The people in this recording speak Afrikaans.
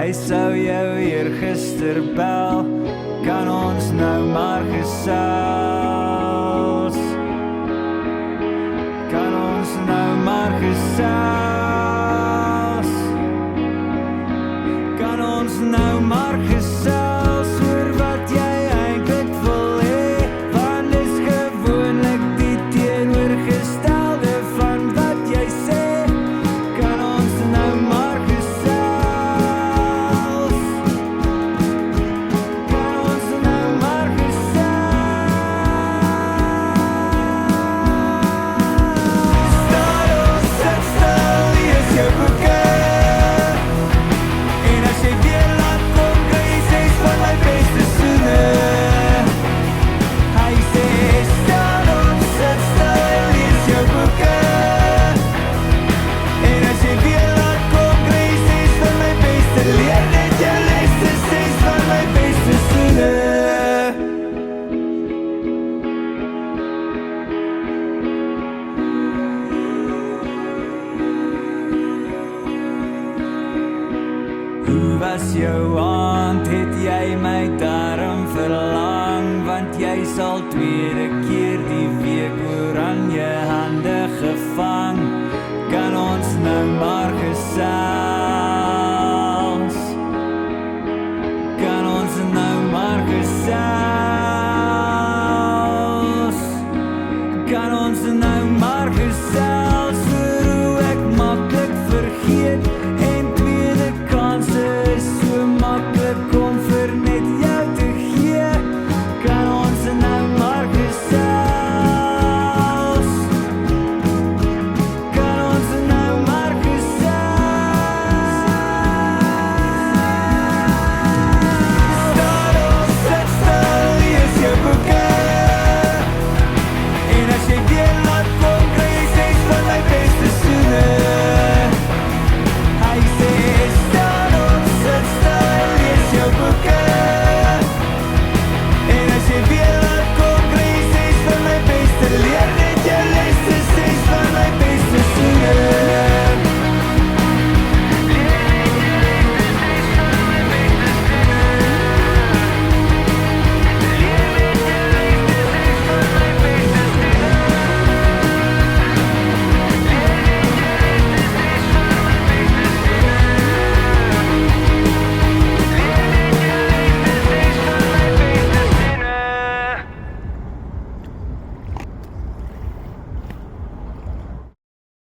Hy sou jou eergister bel, kan ons nou maar gesels. Kan ons nou maar gesels. Kan ons nou maar gesels oor wat jy eintlik wil hê, want dis gewoonlik die teenoorgestelde van wat jy sê. Kan ons nou maar gesels. Kan ons nou maar gesels. Staan of sit stil, lees jou boeke. En as jy weer laat kom, kry jy 6 van my beste soene. Hy sê, staan of sit stil, lees jou boeke. En as jy weer laat kom, kry jy 6 van my beste. Leer net jou lesse, 6 van my beste soene. Hoe was jou aand, het jy my daarom verlang, want jy sal tweede keer die week oranje hande gevang. Kan ons nou maar gesels.